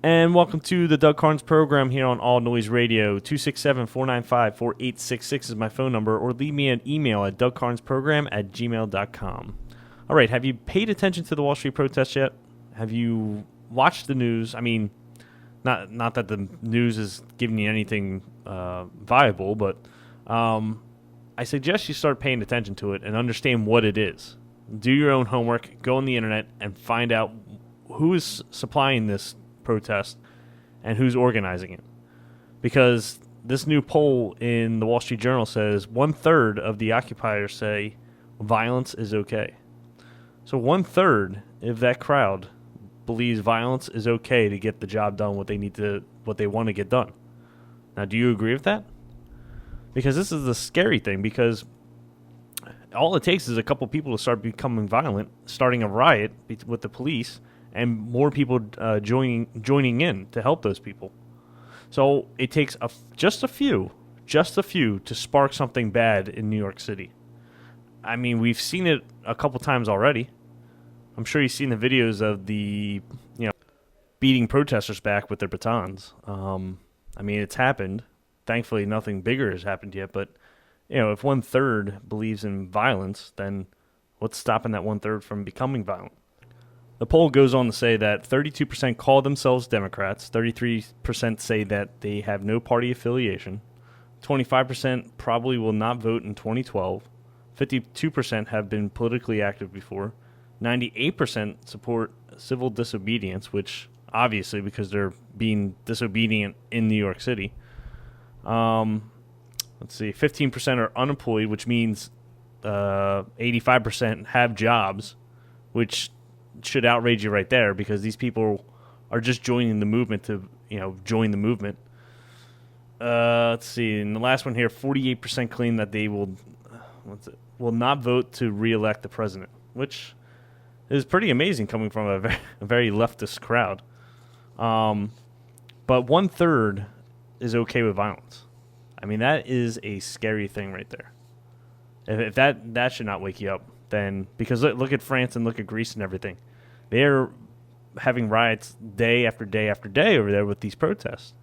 And welcome to the Doug Karns program here on All Noise Radio. 267-495-4866 is my phone number, or leave me an email at dougkarnsprogram@gmail.com. All right, have you paid attention to the Wall Street protests yet? Have you watched the news? I mean, not that the news is giving you anything viable, but I suggest you start paying attention to it and understand what it is. Do your own homework, go on the internet, and find out who is supplying this protest and who's organizing it. Because this new poll in the Wall Street Journal says 1/3 of the occupiers say violence is okay. So 1/3 of that crowd believes violence is okay to get the job done, what they want to get done. Now, do you agree with that? Because this is the scary thing, because all it takes is a couple people to start becoming violent, starting a riot with the police, and more people joining in to help those people. So it takes just a few to spark something bad in New York City. I mean, we've seen it a couple times already. I'm sure you've seen the videos of the beating protesters back with their batons. I mean, it's happened. Thankfully, nothing bigger has happened yet. But if 1/3 believes in violence, then what's stopping that 1/3 from becoming violent? The poll goes on to say that 32% call themselves Democrats, 33% say that they have no party affiliation, 25% probably will not vote in 2012, 52% have been politically active before, 98% support civil disobedience, which obviously because they're being disobedient in New York City. 15% are unemployed, which means 85% have jobs, which should outrage you right there, because these people are just joining the movement to join the movement. Let's see, and the last one here, 48% claim that they will not vote to re-elect the president, which is pretty amazing coming from a very leftist crowd. But 1/3 is okay with violence. I mean, that is a scary thing right there. If that should not wake you up, then, because look at France and look at Greece and everything. They're having riots day after day after day over there with these protests.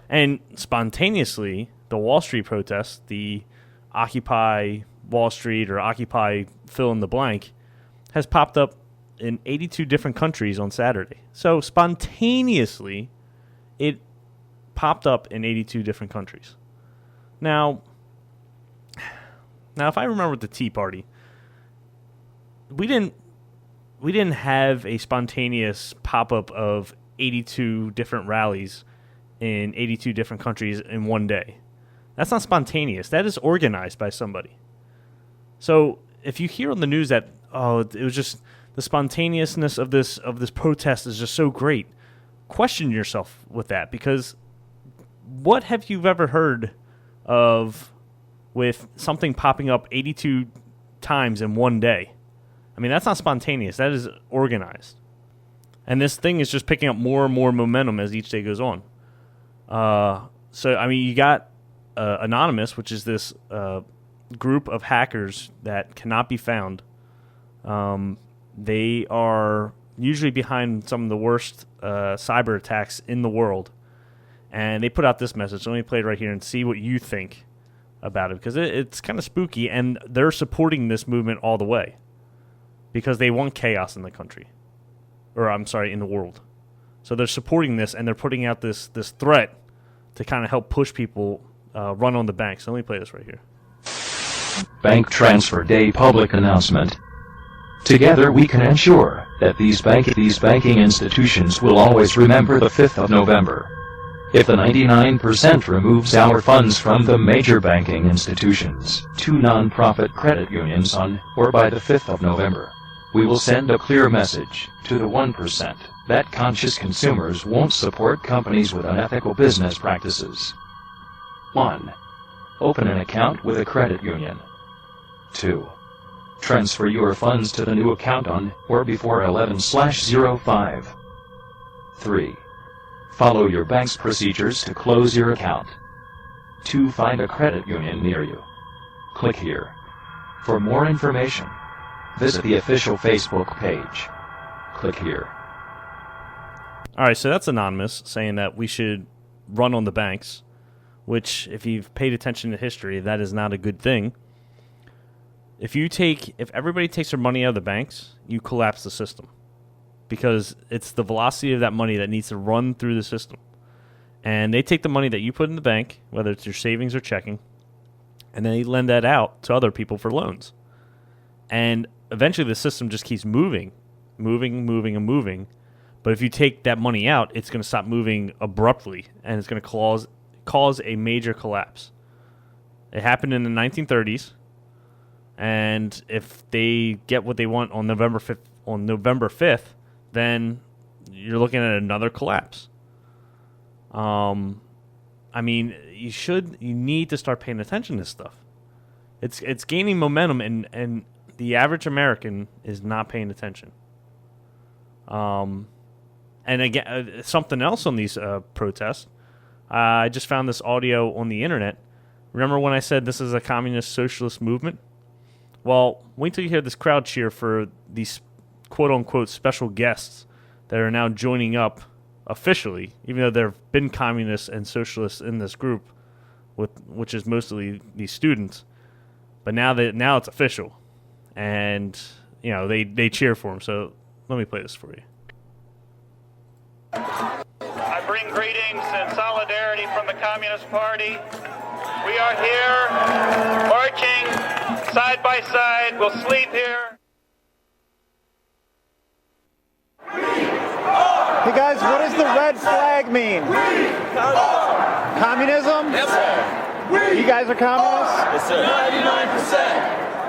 And spontaneously, the Wall Street protests, the Occupy Wall Street or Occupy fill in the blank, has popped up in 82 different countries on Saturday. So spontaneously, it popped up in 82 different countries. Now, if I remember with the Tea Party, we didn't have a spontaneous pop-up of 82 different rallies in 82 different countries in one day. That's not spontaneous. That is organized by somebody. So if you hear on the news that, it was just the spontaneousness of this protest is just so great, question yourself with that, because what have you ever heard of with something popping up 82 times in one day? I mean, that's not spontaneous. That is organized. And this thing is just picking up more and more momentum as each day goes on. So, I mean, you got Anonymous, which is this group of hackers that cannot be found. They are usually behind some of the worst cyber attacks in the world. And they put out this message. So let me play it right here and see what you think about it, because it's kind of spooky, and they're supporting this movement all the way because they want chaos in the country. Or, I'm sorry, in the world. So they're supporting this, and they're putting out this threat to kind of help push people run on the bank. So let me play this right here. Bank Transfer Day public announcement. Together we can ensure that these banking institutions will always remember the 5th of November. If the 99% removes our funds from the major banking institutions to non-profit credit unions on or by the 5th of November, we will send a clear message to the 1% that conscious consumers won't support companies with unethical business practices. 1. Open an account with a credit union. 2. Transfer your funds to the new account on or before 11/05. 3. Follow your bank's procedures to close your account. 2. Find a credit union near you. Click here. For more information, visit the official Facebook page. Click here. All right, so that's anonymous saying that we should run on the banks, which, if you've paid attention to history, that is not a good thing. If everybody takes their money out of the banks, you collapse the system, because it's the velocity of that money that needs to run through the system. And they take the money that you put in the bank, whether it's your savings or checking, and then they lend that out to other people for loans. And eventually the system just keeps moving. But if you take that money out, it's going to stop moving abruptly, and it's going to cause a major collapse. It happened in the 1930s, and if they get what they want on November 5th, then you're looking at another collapse. I mean, you need to start paying attention to this stuff. It's gaining momentum, and the average American is not paying attention. And again, something else on these protests. I just found this audio on the internet. Remember when I said this is a communist socialist movement? Well, wait till you hear this crowd cheer for these quote-unquote special guests that are now joining up officially, even though there have been communists and socialists in this group, which is mostly these students. But now it's official, and they cheer for him. So let me play this for you. I bring greetings and solidarity from the Communist Party. We are here, marching side by side. We'll sleep here. Hey guys, what does the red flag mean? Communism? Yes, sir. You guys are communists? Yes, sir.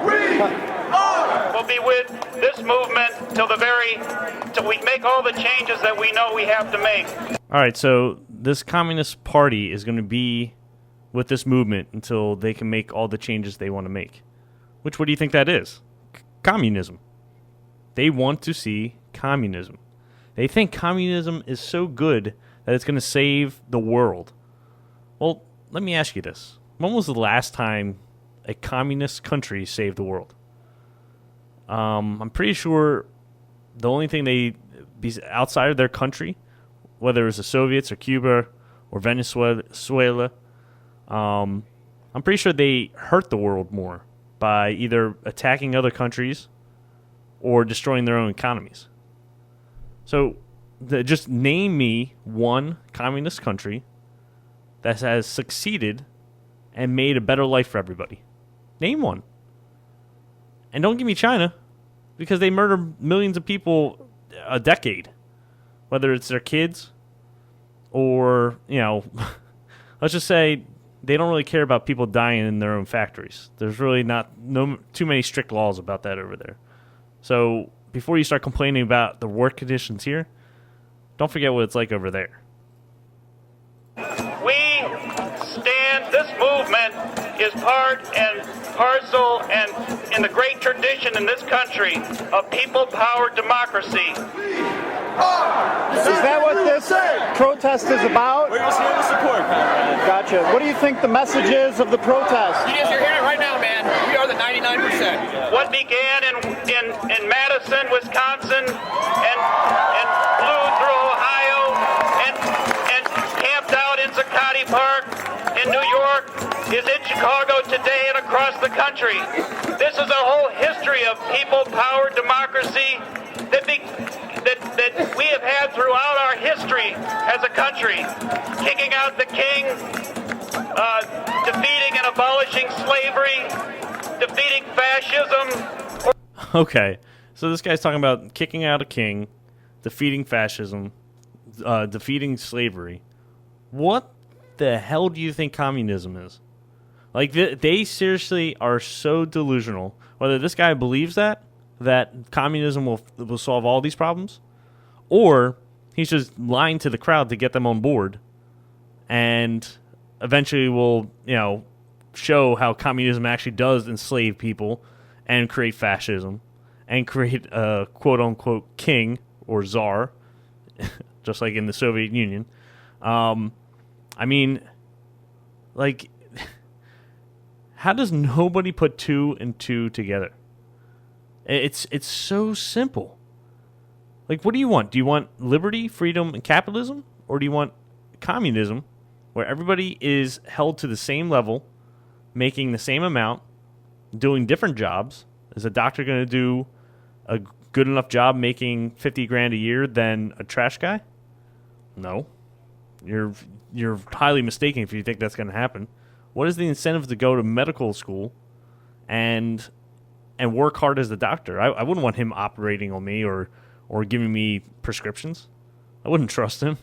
99%. We'll be with this movement till we make all the changes that we know we have to make. All right, so this Communist Party is going to be with this movement until they can make all the changes they want to make. What do you think that is? Communism. They want to see communism. They think communism is so good that it's going to save the world. Well, let me ask you this. When was the last time a communist country saved the world? I'm pretty sure the only thing outside of their country, whether it was the Soviets or Cuba or Venezuela, I'm pretty sure they hurt the world more by either attacking other countries or destroying their own economies. So just name me one communist country that has succeeded and made a better life for everybody. Name one. And don't give me China, because they murder millions of people a decade. Whether it's their kids or, let's just say they don't really care about people dying in their own factories. There's really no too many strict laws about that over there. So before you start complaining about the work conditions here, don't forget what it's like over there. This movement is part and parcel and in the great tradition in this country of people-powered democracy. Is that what this protest is about? We're just here to support, comrade. Gotcha. What do you think the message is of the protest? You're hearing it right now, man. We are the 99%. What began in Madison, Wisconsin, and blew through Ohio, and camped out in Zuccotti Park in New York, is in Chicago today and across the country. This is a whole history of people-powered democracy that we have had throughout our history as a country. Kicking out the king, defeating and abolishing slavery, defeating fascism. Okay, so this guy's talking about kicking out a king, defeating fascism, defeating slavery. What the hell do you think communism is? Like, they seriously are so delusional. Whether this guy believes that communism will solve all these problems, or he's just lying to the crowd to get them on board, and eventually will, show how communism actually does enslave people and create fascism and create a quote-unquote king or czar, just like in the Soviet Union. I mean, like, how does nobody put two and two together? It's so simple. Like, what do you want? Do you want liberty, freedom, and capitalism? Or do you want communism, where everybody is held to the same level, making the same amount, doing different jobs? Is a doctor going to do a good enough job making 50 grand a year than a trash guy? No. You're highly mistaken if you think that's going to happen. What is the incentive to go to medical school and work hard as a doctor? I wouldn't want him operating on me or giving me prescriptions. I wouldn't trust him.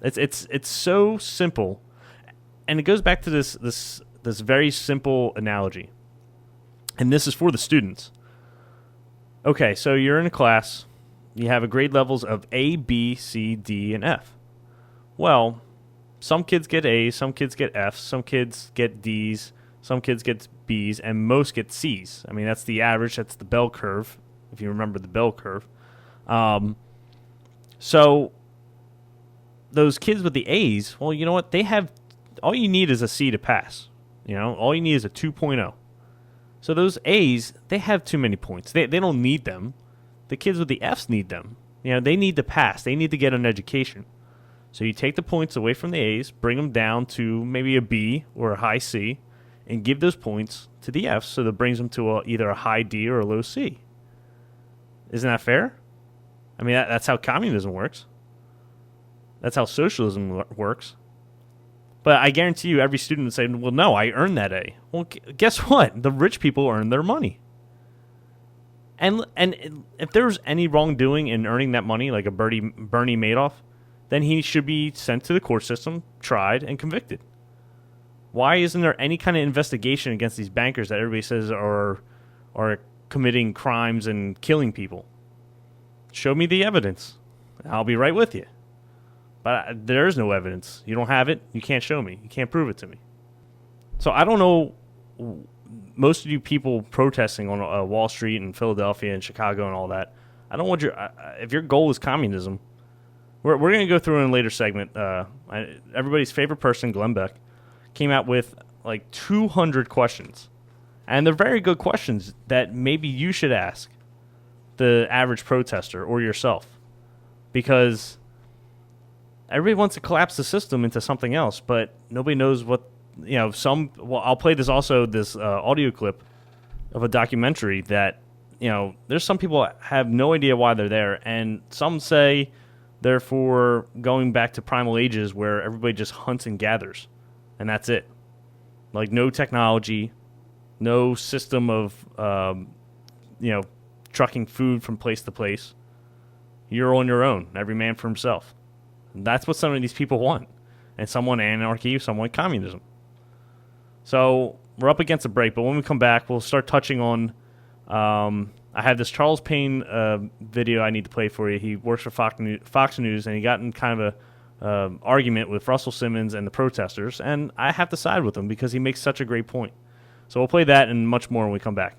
It's so simple, and it goes back to this very simple analogy, and this is for the students. Okay, so you're in a class. You have a grade levels of A, B, C, D, and F. Well, some kids get A's, some kids get F's, some kids get D's, some kids get B's, and most get C's. I mean, that's the average. That's the bell curve, if you remember the bell curve. So those kids with the A's, well, you know what? They have all you need is a C to pass. You know, all you need is a 2.0. So those A's, they have too many points. They don't need them. The kids with the F's need them. You know, they need to pass. They need to get an education. So you take the points away from the A's, bring them down to maybe a B or a high C, and give those points to the F's, so that brings them to either a high D or a low C. Isn't that fair? I mean, that's how communism works. That's how socialism works. But I guarantee you every student would say, well, no, I earned that A. Well, guess what? The rich people earn their money. And if there's any wrongdoing in earning that money, like a Bernie Madoff, then he should be sent to the court system, tried, and convicted. Why isn't there any kind of investigation against these bankers that everybody says are committing crimes and killing people? Show me the evidence. I'll be right with you. But there is no evidence. You don't have it. You can't show me. You can't prove it to me. So I don't know. Most of you people protesting on Wall Street and Philadelphia and Chicago and all that, I don't want if your goal is communism, we're going to go through in a later segment. Everybody's favorite person, Glenn Beck, came out with like 200 questions. And they're very good questions that maybe you should ask the average protester or yourself. Because everybody wants to collapse the system into something else, but nobody knows what, I'll play this audio clip of a documentary that, there's some people that have no idea why they're there, and some say they're for going back to primal ages where everybody just hunts and gathers, and that's it. Like, no technology, no system of, trucking food from place to place. You're on your own, every man for himself. And that's what some of these people want. And some want anarchy, some want communism. So we're up against a break, but when we come back, we'll start touching on, I have this Charles Payne video I need to play for you. He works for Fox News, and he got in kind of a argument with Russell Simmons and the protesters, and I have to side with him because he makes such a great point. So we'll play that and much more when we come back.